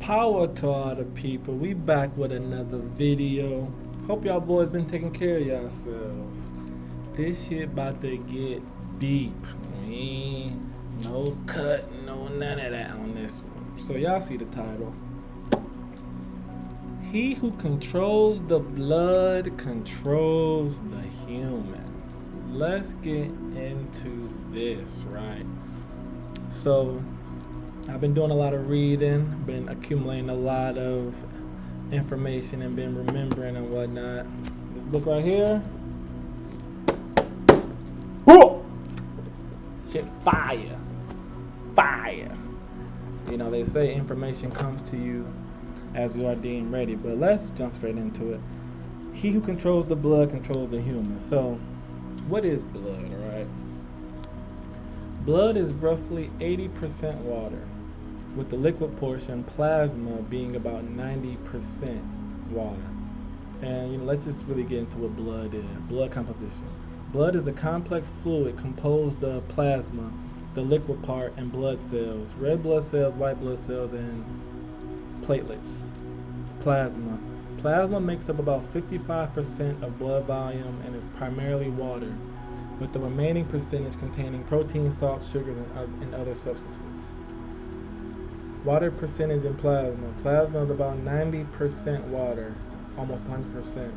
Power to all the people. We back with another video. Hope y'all boys been taking care of yourselves. This shit about to get deep. No cut, no none of that on this one. So y'all see the title. He who controls the blood controls the human. Let's get into this, right? So I've been doing a lot of reading, been accumulating a lot of information and been remembering and whatnot. This book right here. Shit, fire. Fire. You know, they say information comes to you as you are deemed ready, but let's jump straight into it. He who controls the blood controls the human. So, what is blood, right? Blood is roughly 80% water, with the liquid portion, plasma, being about 90% water. And let's just really get into what blood is. Blood composition. Blood is a complex fluid composed of plasma, the liquid part, and blood cells, red blood cells, white blood cells, and platelets. Plasma. Plasma makes up about 55% of blood volume and is primarily water, with the remaining percentage containing protein, salt, sugars, and other substances. Water percentage in plasma. Plasma is about 90% water, almost 100%.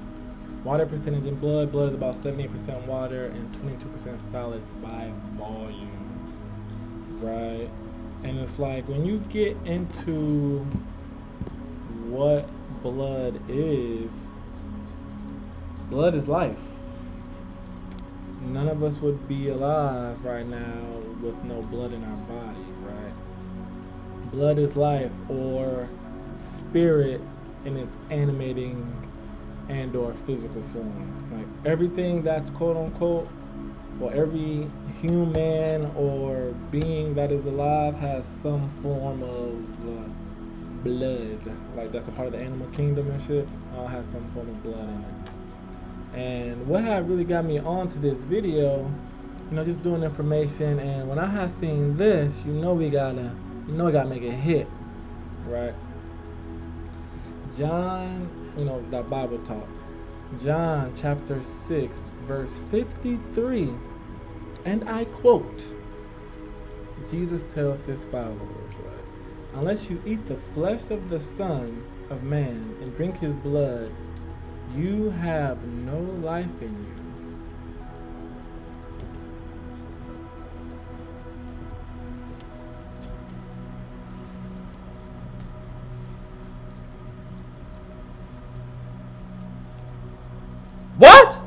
Water percentage in blood. Blood is about 78% water and 22% solids by volume. Right? And it's like when you get into what blood is life. None of us would be alive right now with no blood in our body, right? Blood is life, or spirit in its animating and or physical form. Like everything that's quote unquote, or every human or being that is alive has some form of blood. Like that's a part of the animal kingdom and shit. All has some form of blood in it. And what had really got me onto this video, just doing information, and when I had seen this, we gotta make a hit, right? John, that Bible talk. John chapter 6, verse 53, and I quote, Jesus tells his followers, right? Unless you eat the flesh of the Son of Man and drink his blood, you have no life in you. What?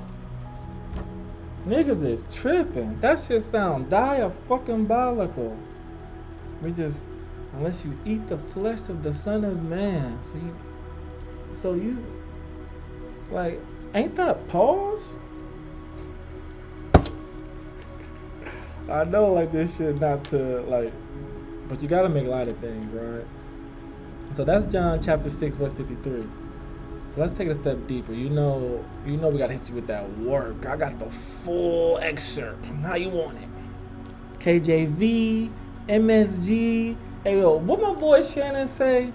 Nigga, this tripping. That shit sound diabolical. Unless you eat the flesh of the Son of Man. So you like, ain't that pause? I know, like, this shit not to, like, but you gotta make light of things, right? So that's John chapter 6, verse 53. So let's take it a step deeper. We gotta hit you with that work. I got the full excerpt. How you want it? KJV, MSG. Hey, yo, what my boy Shannon say?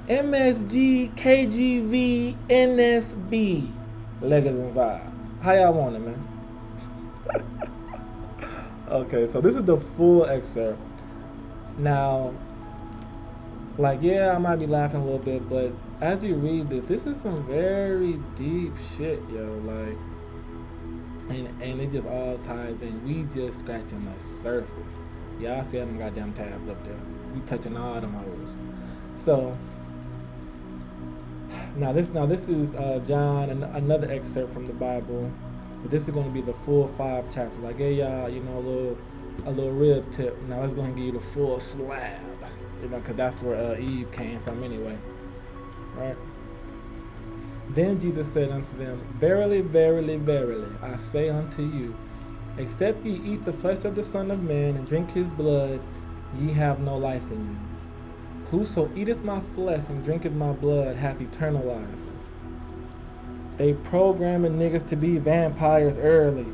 MSG, KGV, NSB. Legacy and Vibe. How y'all want it, man? Okay, so this is the full excerpt. Now, I might be laughing a little bit, but as you read this is some very deep shit, yo. And it just all ties in. We just scratching the surface. Y'all see them goddamn tabs up there. We touching all them hoes. So now this is John, another excerpt from the Bible. But this is going to be the full 5 chapters. I gave y'all, a little rib tip. Now let's go and give you the full slab. Because that's where Eve came from anyway. Right? Then Jesus said unto them, Verily, verily, verily, I say unto you, except ye eat the flesh of the Son of Man and drink his blood, ye have no life in you. Whoso eateth my flesh and drinketh my blood hath eternal life. They programming niggas to be vampires early.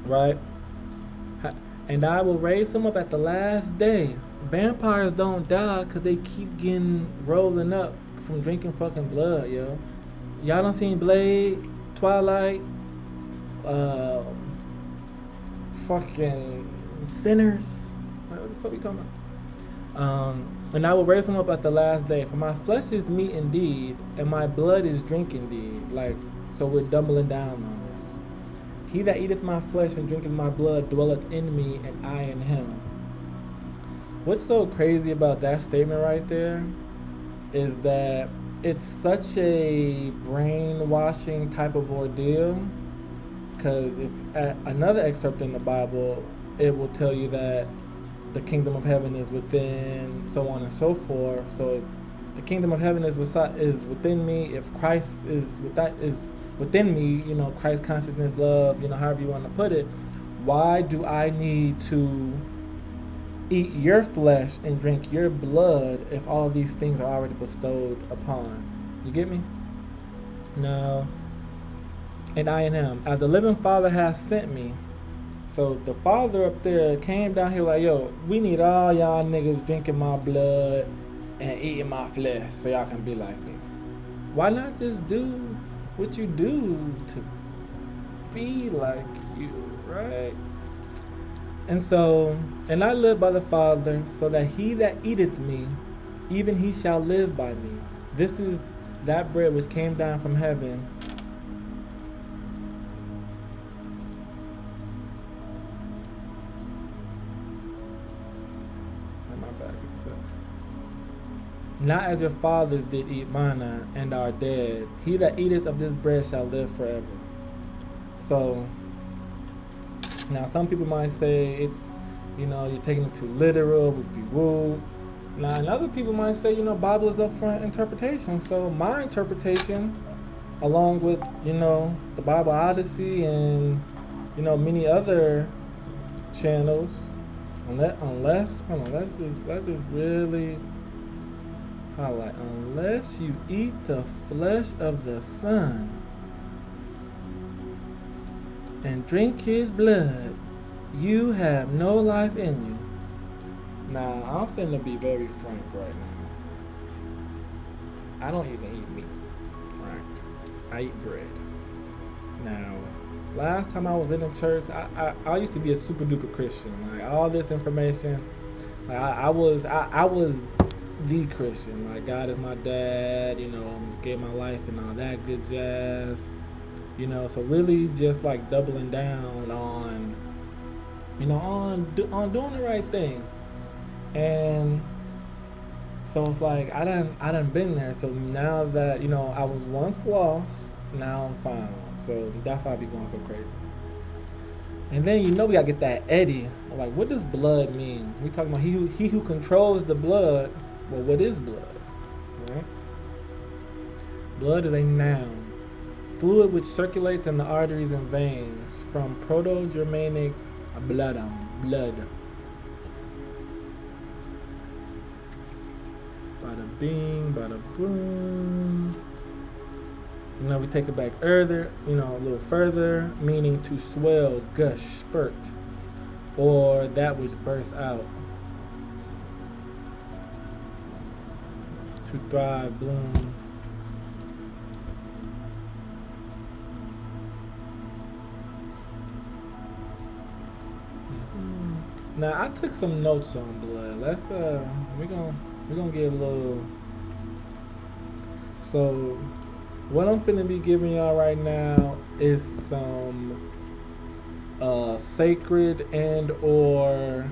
Right? And I will raise him up at the last day. vampires don't die because they keep getting rolling up from drinking fucking blood, yo. Y'all done seen Blade, Twilight, uh, fucking Sinners. What the fuck are you talking about? And I will raise him up at the last day. For my flesh is meat indeed, and my blood is drink indeed. Like, so we're doubling down on this. He that eateth my flesh and drinketh my blood dwelleth in me, and I in him. What's so crazy about that statement right there is that it's such a brainwashing type of ordeal. Because if another excerpt in the Bible, it will tell you that the kingdom of heaven is within, so on and so forth. So if the kingdom of heaven is within me, if Christ is within me, you know, Christ consciousness, love, you know, however you want to put it, why do I need to eat your flesh and drink your blood if all of these things are already bestowed upon? You get me? No. And I in him, as the living Father has sent me. So the Father up there came down here like, yo, we need all y'all niggas drinking my blood and eating my flesh so y'all can be like me. Why not just do what you do to be like you, right? And so, and I live by the Father, so that he that eateth me, even he shall live by me. This is that bread which came down from heaven. Not as your fathers did eat manna and are dead. He that eateth of this bread shall live forever. So, now some people might say it's, you know, you're taking it too literal, woo. Now, and other people might say, you know, Bible is up for interpretation. So my interpretation, along with, you know, the Bible Odyssey and, you know, many other channels, let's just really highlight, unless you eat the flesh of the Son and drink his blood, you have no life in you. Now, I'm finna be very frank right now. I don't even eat meat, right? I eat bread. Now, last time I was in the church, I used to be a super duper Christian. Like, all this information, like I was the Christian. Like, God is my dad, you know, gave my life and all that good jazz. You know, so really just like doubling down on, you know, on doing the right thing. And so it's like I done been there. So now that, you know, I was once lost, now I'm found. So that's why I be going so crazy. And then, you know, we gotta get that Eddie. Like, what does blood mean? We talking about he who controls the blood. Well, what is blood? Right? Blood is a noun. Fluid which circulates in the arteries and veins, from Proto-Germanic blood. Bada bing, bada boom. You know, we take it back further, you know, a little further, meaning to swell, gush, spurt, or that which bursts out. To thrive, bloom. Now, I took some notes on blood. Let's we're gonna get a little. So, what I'm finna be giving y'all right now is some sacred and or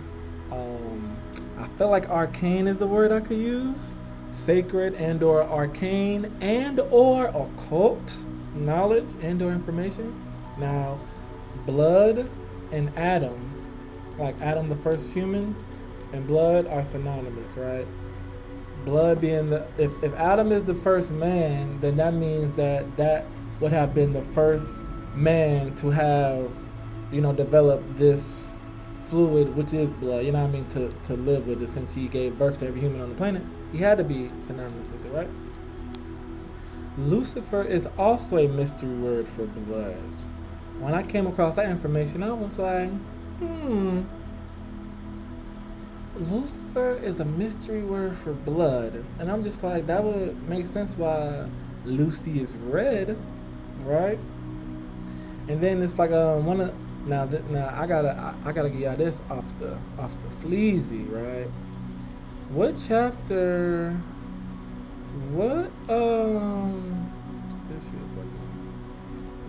I feel like arcane is the word I could use. Sacred and or arcane and or occult knowledge and or information. Now, blood and Adam, like Adam the first human and blood are synonymous, right? Blood being if Adam is the first man, then that means that would have been the first man to have, you know, developed this fluid, which is blood, you know what I mean, to live with it, since he gave birth to every human on the planet. He had to be synonymous with it, right? Lucifer is also a mystery word for blood. When I came across that information, I was like, Lucifer is a mystery word for blood, and I'm just like, that would make sense why Lucy is red, right? And then it's like one of now I gotta give y'all this off the fleazy, right? What chapter? What let's see if I can.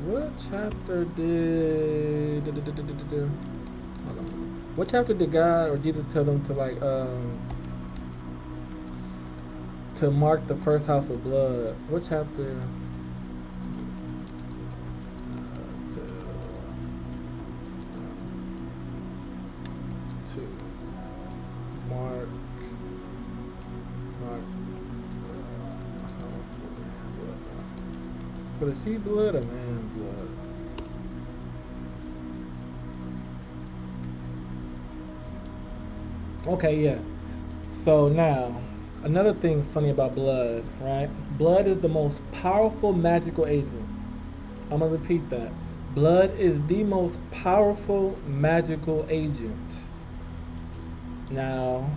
What chapter did? Hold on. What chapter did God or Jesus tell them to to mark the first house with blood? What chapter? To mark house with blood. For the sea blood or man blood? Okay, yeah. So now, another thing funny about blood, right? Blood is the most powerful magical agent. I'm gonna repeat that. Blood is the most powerful magical agent. Now,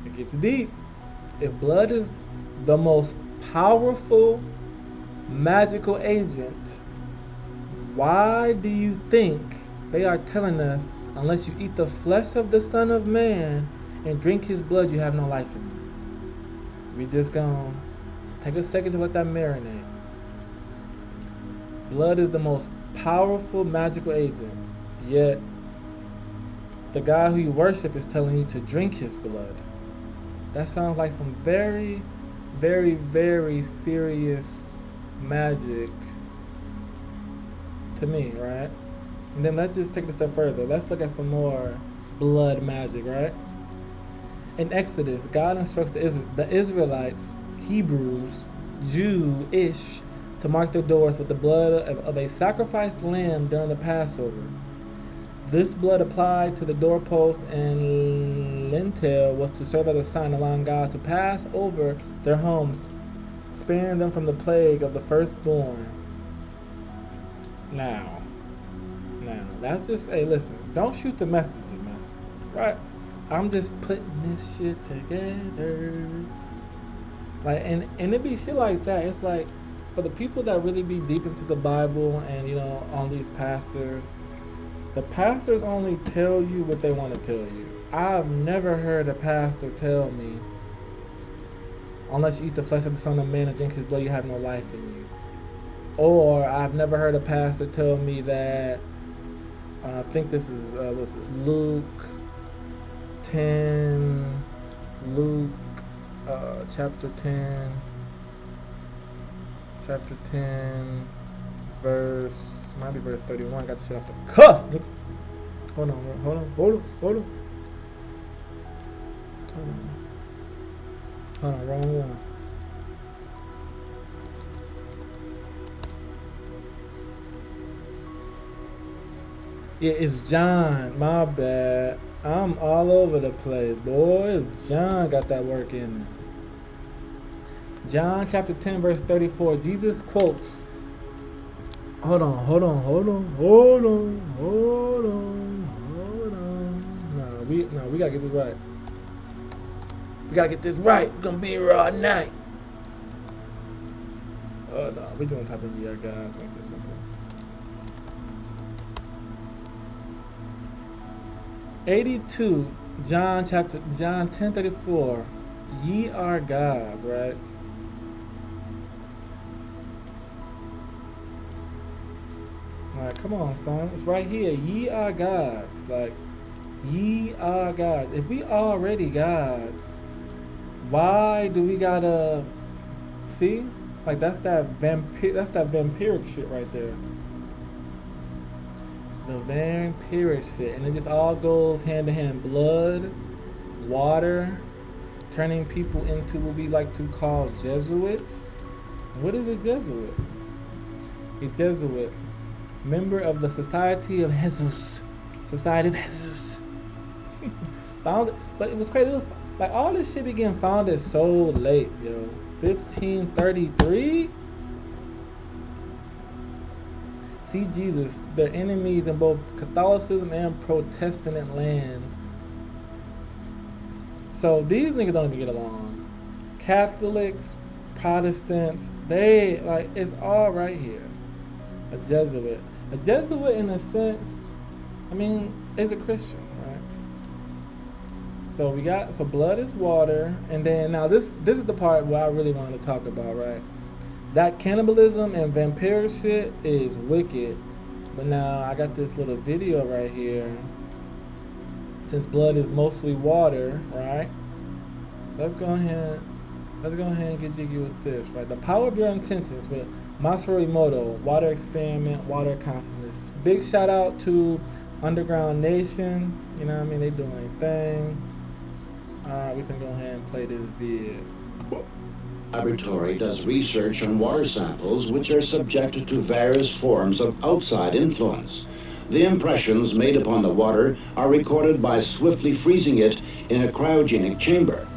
it gets deep. If blood is the most powerful magical agent, why do you think they are telling us, unless you eat the flesh of the Son of Man and drink his blood, you have no life in you? We just gonna take a second to let that marinate. Blood is the most powerful magical agent, yet the God who you worship is telling you to drink his blood. That sounds like some very, very, very serious magic to me, right? And then let's just take it a step further. Let's look at some more blood magic, right? In Exodus, God instructs the Israelites, Hebrews, Jewish, to mark their doors with the blood of a sacrificed lamb during the Passover. This blood applied to the doorpost and lintel was to serve as a sign allowing God to pass over their homes, sparing them from the plague of the firstborn. Now, that's just, hey, listen, don't shoot the messenger, man. Right? I'm just putting this shit together. Like, and it be shit like that. It's like, for the people that really be deep into the Bible and, on these pastors, the pastors only tell you what they want to tell you. I've never heard a pastor tell me, unless you eat the flesh of the Son of Man and drink his blood, you have no life in you. Or I've never heard a pastor tell me that, I think this is Luke 10, chapter 10, might be verse 31. I got the shit off the cuff. Hold on, wrong one. Yeah, it's John. My bad. I'm all over the place, boy. It's John got that work in it. John chapter 10, verse 34. Jesus quotes. Hold on. No, we gotta get this right. We're gonna be here all night. Oh no, we doing type of year, guys. Make this simple. 82, John 10:34. Ye are gods, right? Like, come on, son. It's right here. Ye are gods. Like, ye are gods. If we already gods, why do we gotta see? Like, that's that vampiric shit right there. The vampiric shit. And it just all goes hand in hand. Blood, water, turning people into what we like to call Jesuits. What is a Jesuit? A Jesuit, member of the Society of Jesus. Founded, but it was crazy. It was, like, all this shit began founded so late, yo. 1533. See Jesus, their enemies in both Catholicism and Protestant lands. So these niggas don't even get along. Catholics, Protestants, they like it's all right here. A Jesuit. A Jesuit in a sense, I mean, is a Christian, right? So we got blood is water, and then now this is the part where I really want to talk about, right? That cannibalism and vampire shit is wicked. But now I got this little video right here. Since blood is mostly water, right? Let's go ahead and get jiggy with this, right? The power of your intentions with Masaru Emoto, water experiment, water consciousness. Big shout out to Underground Nation. You know what I mean? They doing their thing. Alright, we can go ahead and play this vid. Laboratory does research on water samples which are subjected to various forms of outside influence. The impressions made upon the water are recorded by swiftly freezing it in a cryogenic chamber.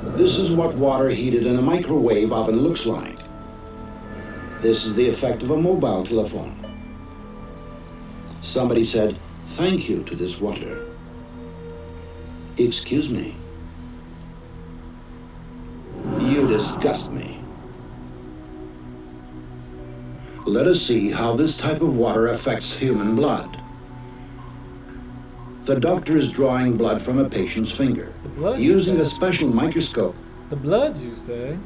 This is what water heated in a microwave oven looks like. This is the effect of a mobile telephone. Somebody said, "Thank you to this water." Excuse me. You disgust me. Let us see how this type of water affects human blood. The doctor is drawing blood from a patient's finger. Using a special microscope, The blood, you say?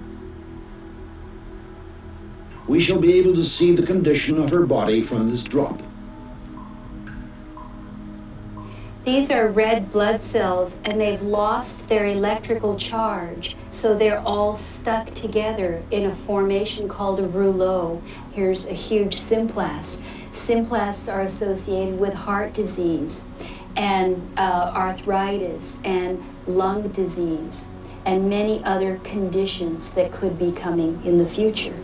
we shall be able to see the condition of her body from this drop. These are red blood cells, and they've lost their electrical charge, so they're all stuck together in a formation called a rouleau. Here's a huge symplast. Symplasts are associated with heart disease and arthritis and lung disease and many other conditions that could be coming in the future.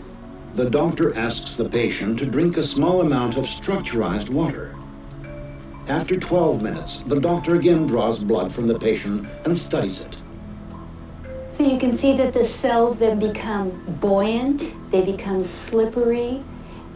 The doctor asks the patient to drink a small amount of structurized water. After 12 minutes, the doctor again draws blood from the patient and studies it. So you can see that the cells then become buoyant, they become slippery,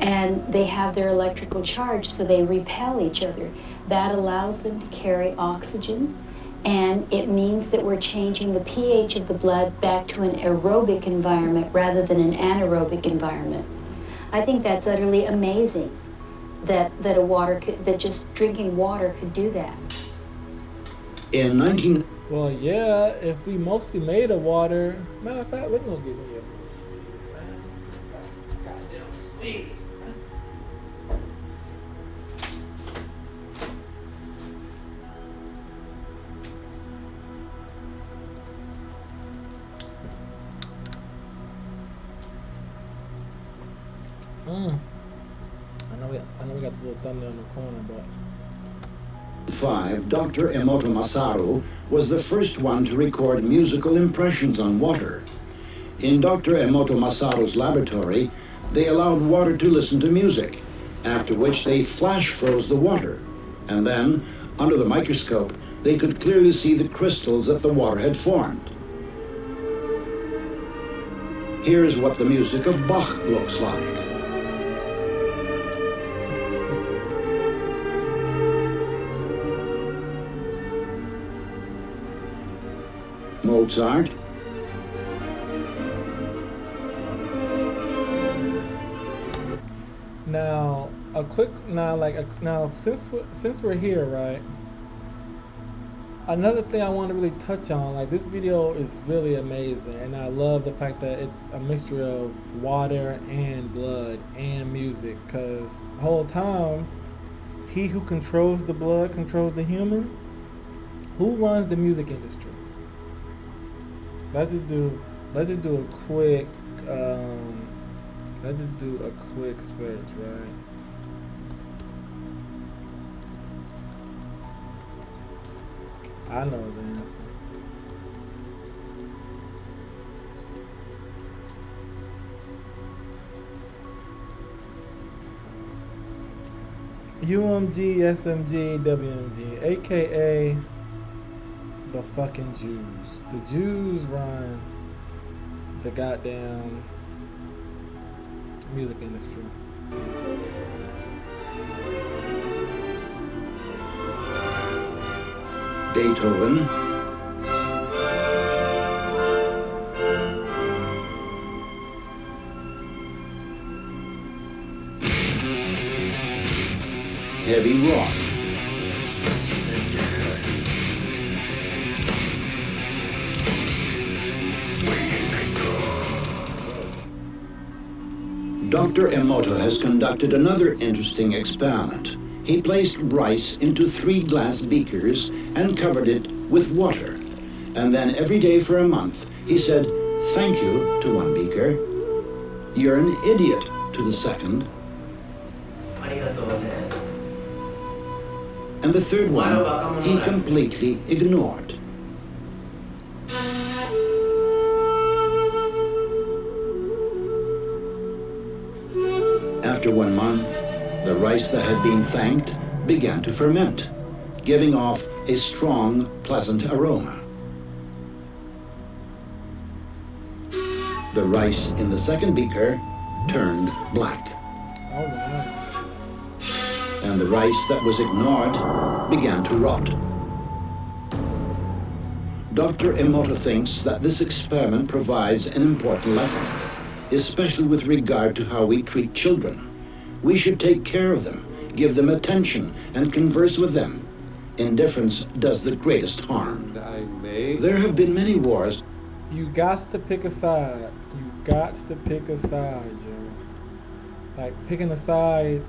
and they have their electrical charge, so they repel each other. That allows them to carry oxygen, and it means that we're changing the pH of the blood back to an aerobic environment rather than an anaerobic environment. I think that's utterly amazing that just drinking water could do that. In 19... Well, yeah, if we mostly made of water. Matter of fact, let me go get me a goddamn speed. I know we got the little thumbnail in the corner, but 5, Dr. Emoto Masaru was the first one to record musical impressions on water. In Dr. Emoto Masaru's laboratory, they allowed water to listen to music, after which they flash froze the water. And then, under the microscope, they could clearly see the crystals that the water had formed. Here's what the music of Bach looks like. Mozart. Now, since we're here, right? Another thing I want to really touch on, like this video is really amazing, and I love the fact that it's a mixture of water and blood and music, because the whole time, he who controls the blood controls the human. Who runs the music industry? Let's just do a quick search, right? I know the answer. UMG, SMG, WMG, aka the fucking Jews. The Jews run the goddamn music industry. Beethoven, heavy rock. Dr. Emoto has conducted another interesting experiment. He placed rice into 3 glass beakers and covered it with water. And then every day for a month, he said, "Thank you" to one beaker, "You're an idiot" to the second, and the third one he completely ignored. After 1 month, the rice that had been thanked began to ferment, giving off a strong, pleasant aroma. The rice in the second beaker turned black, Oh wow. and the rice that was ignored began to rot. Dr. Emoto thinks that this experiment provides an important lesson, especially with regard to how we treat children. We should take care of them, give them attention, and converse with them. Indifference does the greatest harm. There have been many wars. You got to pick a side. You got to pick a side, Joe. Like picking a side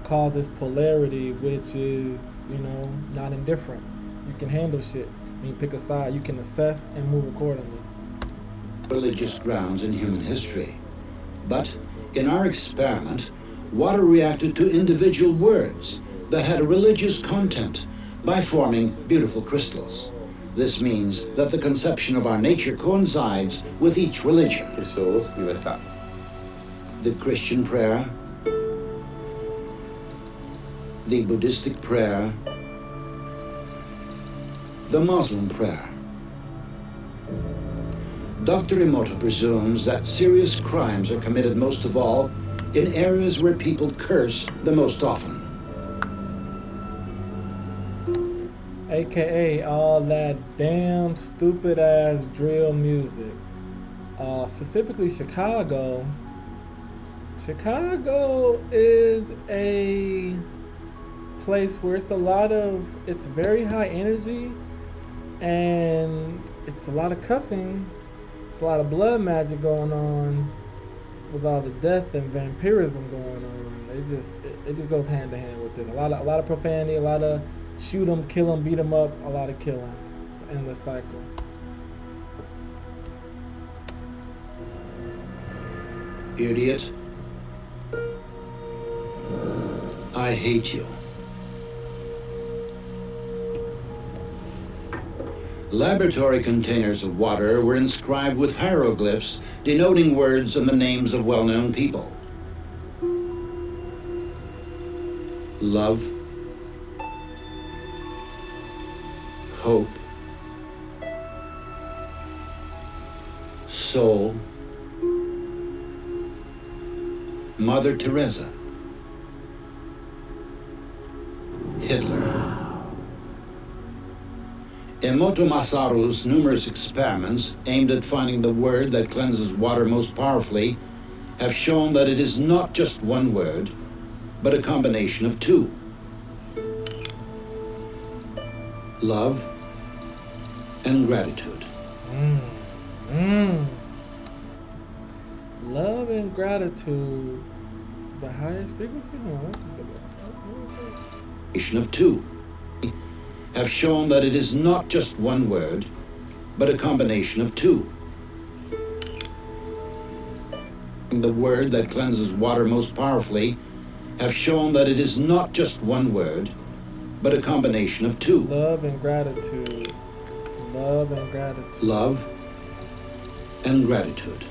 causes polarity, which is, not indifference. You can handle shit. When you pick a side, you can assess and move accordingly. Religious grounds in human history. But in our experiment, water reacted to individual words that had a religious content by forming beautiful crystals. This means that the conception of our nature coincides with each religion. The Christian prayer, the Buddhistic prayer, the Muslim prayer. Dr. Emoto presumes that serious crimes are committed most of all in areas where people curse the most often. AKA all that damn stupid ass drill music. Specifically Chicago. Chicago is a place where it's very high energy and it's a lot of cussing. It's a lot of blood magic going on with all the death and vampirism going on. It just goes hand to hand with it. A lot of profanity, a lot of shoot 'em, kill 'em, beat 'em up, a lot of killing. It's an endless cycle. Idiot. I hate you. Laboratory containers of water were inscribed with hieroglyphs denoting words and the names of well-known people. Love, hope, soul, Mother Teresa, Hitler. Emoto Masaru's numerous experiments aimed at finding the word that cleanses water most powerfully have shown that it is not just one word, but a combination of 2. Love and gratitude. Love and gratitude. The highest frequency? What's this? Combination of 2 have shown that it is not just one word, but a combination of 2. The word that cleanses water most powerfully have shown that it is not just one word, but a combination of 2. Love and gratitude. Love and gratitude. Love and gratitude.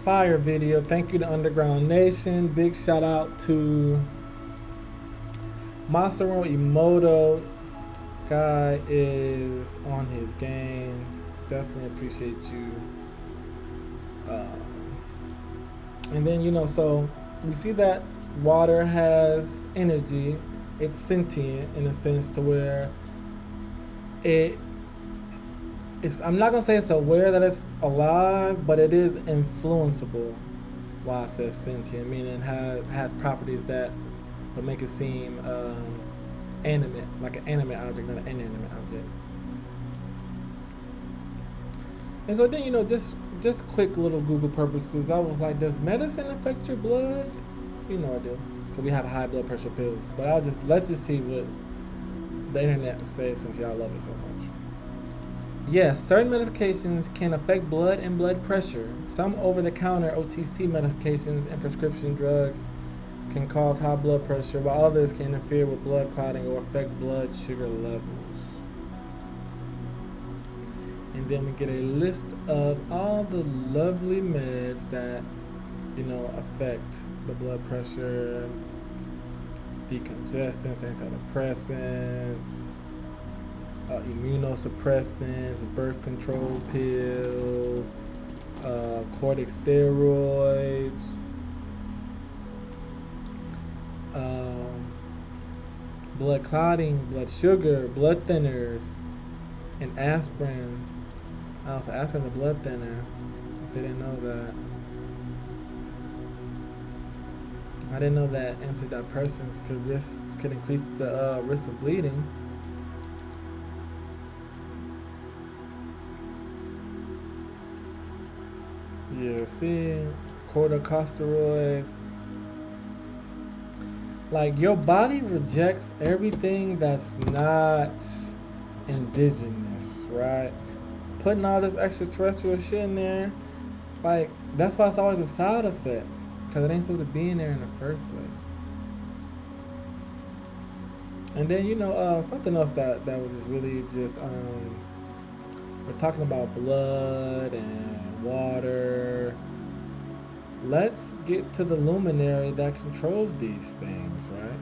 Fire video. Thank you to Underground Nation. Big shout out to Masaru Emoto. Guy is on his game. Definitely appreciate you. And then, so we see that water has energy. It's sentient in a sense to where I'm not gonna say it's aware that it's alive, but it is influenceable. why it says sentient, meaning has properties that would make it seem animate, like an animate object, not an inanimate object. And so then, just quick little Google purposes, I was like, does medicine affect your blood? I do. So we have high blood pressure pills. But let's just see what the internet says, since y'all love it so much. Yes, certain medications can affect blood and blood pressure. Some over-the-counter OTC medications and prescription drugs can cause high blood pressure, while others can interfere with blood clotting or affect blood sugar levels. And then we get a list of all the lovely meds that, affect the blood pressure: decongestants, antidepressants, immunosuppressants, birth control pills, corticosteroids, blood clotting, blood sugar, blood thinners, and aspirin. Also, aspirin's a blood thinner. Didn't know that. I didn't know that antidepressants could increase the risk of bleeding. Yeah, see, corticosteroids. Like, your body rejects everything that's not indigenous, right? Putting all this extraterrestrial shit in there, like, that's why it's always a side effect, because it ain't supposed to be in there in the first place. And then, something else that was just really just, we're talking about blood and water. Let's get to the luminary that controls these things, right?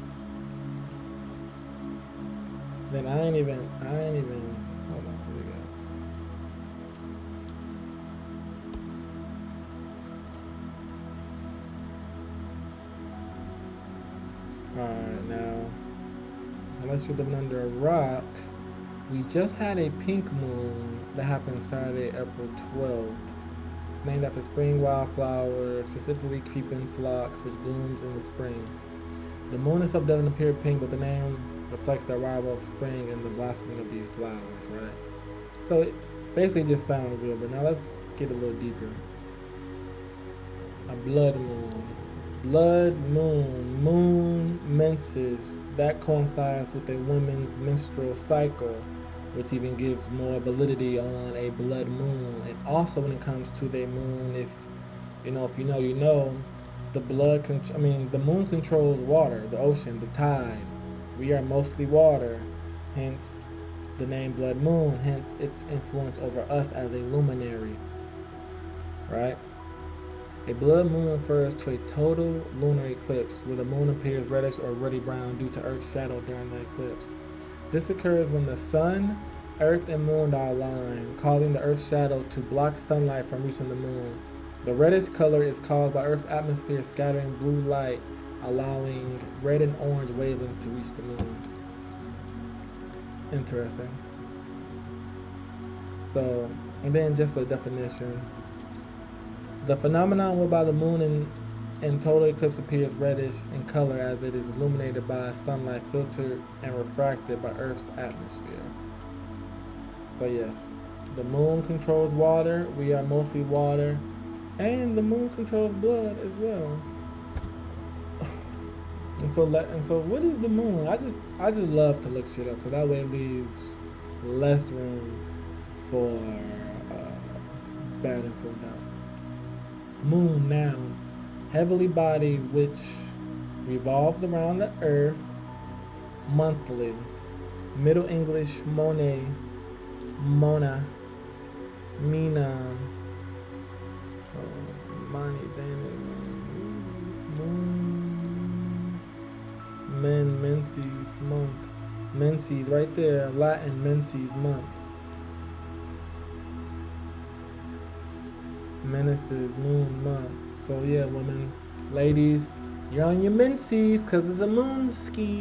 Then I ain't even, hold on, here we go. Alright, now, unless you're living under a rock, we just had a pink moon that happened Saturday, April 12th. It's named after spring wildflower, specifically creeping phlox, which blooms in the spring. The moon itself doesn't appear pink, but the name reflects the arrival of spring and the blossoming of these flowers, right? So it basically just sounds good, but now let's get a little deeper. A blood moon. Blood moon, moon menses, that coincides with a woman's menstrual cycle, which even gives more validity on a blood moon. And also when it comes to the moon, if you know, the the moon controls water, the ocean, the tide. We are mostly water, hence the name blood moon, hence its influence over us as a luminary, right? A blood moon refers to a total lunar eclipse where the moon appears reddish or ruddy brown due to Earth's shadow during the eclipse. This occurs when the sun, Earth, and moon are aligned, causing the Earth's shadow to block sunlight from reaching the moon. The reddish color is caused by Earth's atmosphere scattering blue light, allowing red and orange wavelengths to reach the moon. Interesting. So, and then just for the definition, the phenomenon whereby the moon in total eclipse appears reddish in color as it is illuminated by sunlight filtered and refracted by Earth's atmosphere. So yes, the moon controls water, we are mostly water, and the moon controls blood as well. And so what is the moon? I just love to look shit up, so that way it leaves less room for bad info now. Moon, noun, heavenly body which revolves around the earth monthly. Middle English, Monet, Mona, Mina, Mani, Moon, Men, Menses, month. Menses, right there, Latin, Menses, month. Menaces, moon, month. So yeah, women, ladies, you're on your menses because of the moon ski.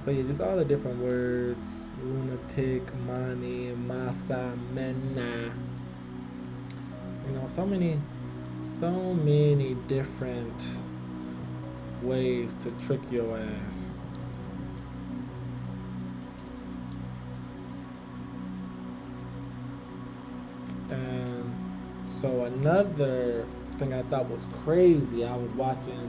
So yeah, just all the different words: lunatic, mani, masa, mena. You know, so many different ways to trick your ass. And so another thing I thought was crazy, I was watching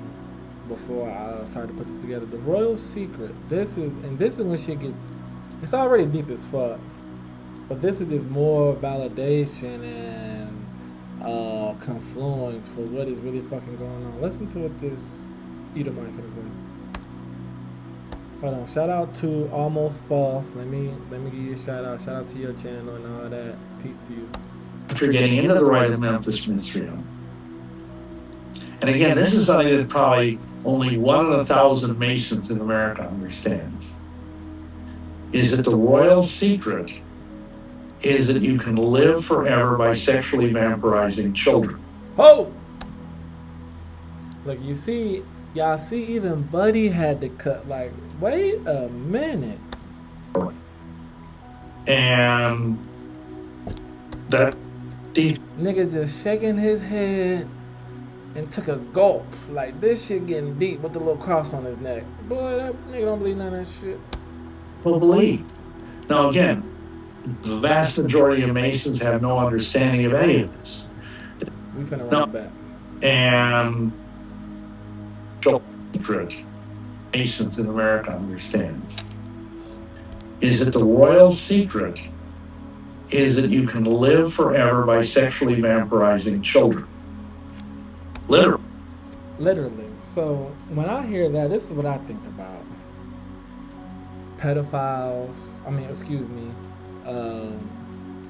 before I started to put this together. The Royal Secret. This is when shit gets. It's already deep as fuck, but this is just more validation and confluence for what is really fucking going on. Listen to what this Edomite finna say. Hold on. Shout out to Almost False. Let me give you a shout out. Shout out to your channel and all that. Peace to you. After getting into the Rite of Memphis Mithraeum. And again, this is something that probably only 1 in 1,000 Masons in America understands. Is that the royal secret is that you can live forever by sexually vampirizing children. Oh! Look, y'all see, even Buddy had to cut. Like, wait a minute. And that these nigga just shaking his head and took a gulp. Like, this shit getting deep with the little cross on his neck. Boy, that nigga don't believe none of that shit. people believe. Now again, the vast majority of Masons have no understanding of any of this. We finna run it back. And secret Masons in America understands is that the royal secret is that you can live forever by sexually vampirizing children. Literally. So when I hear that, this is what I think about. Pedophiles.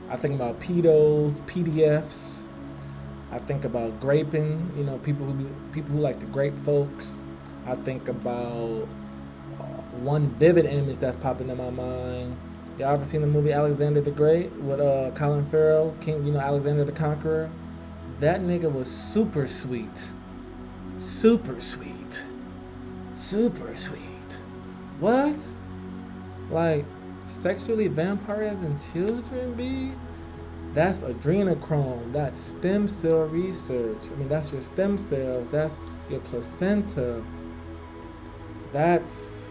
I think about pedos, PDFs. I think about graping. You know, people who like to grape folks. I think about one vivid image that's popping in my mind. Y'all ever seen the movie Alexander the Great with Colin Farrell, Alexander the Conqueror? That nigga was super sweet. Super sweet. Super sweet. What? Like, sexually vampirizing children, B? That's adrenochrome. That's stem cell research. I mean, that's your stem cells. That's your placenta. That's...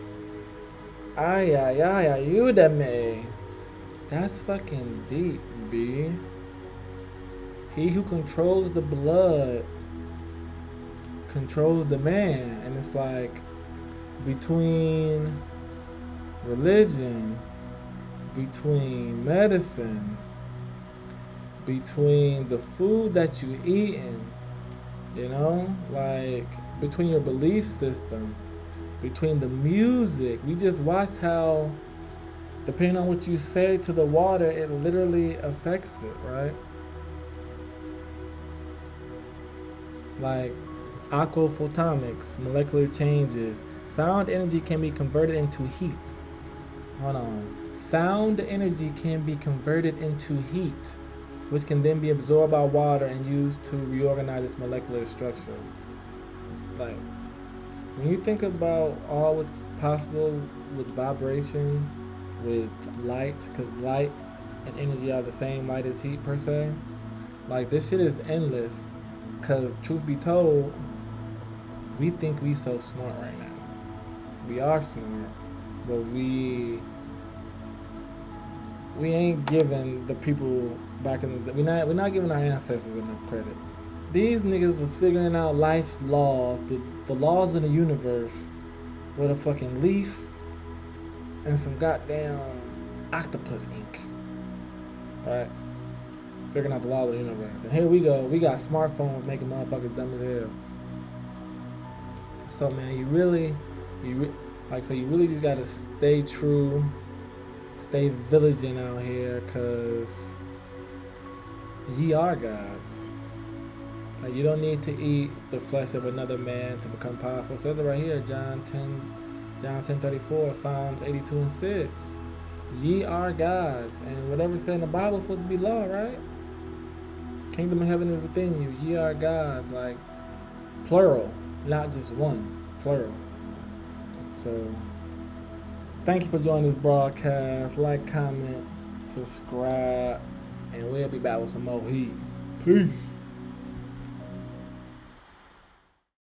ayúdame. That's fucking deep, B. He who controls the blood controls the man. And it's like, between religion, between medicine, between the food that you eating, like between your belief system, between the music. We just watched how, depending on what you say to the water, it literally affects it, right? Like aquaphotomics, molecular changes. Sound energy can be converted into heat. Hold on. Sound energy can be converted into heat, which can then be absorbed by water and used to reorganize its molecular structure. Like, when you think about all what's possible with vibration, with light, because light and energy are the same, light is heat per se. Like, this shit is endless, because truth be told, we think we so smart right now. We are smart, but we ain't giving the people back in the day, we're not giving our ancestors enough credit. These niggas was figuring out life's laws, the laws of the universe, with a fucking leaf and some goddamn octopus ink. Right? Figuring out the laws of the universe. And here we go, we got smartphones making motherfuckers dumb as hell. So man, you really just gotta stay true, stay vigilant out here, cause ye are gods. Like, you don't need to eat the flesh of another man to become powerful. It says it right here, John 10:34, Psalms 82 and 6. Ye are gods, and whatever said in the Bible is supposed to be law, right? Kingdom of heaven is within you. Ye are gods, like plural, not just one, plural. So Thank you for joining this broadcast. Like, comment, subscribe, and we'll be back with some more heat. Peace.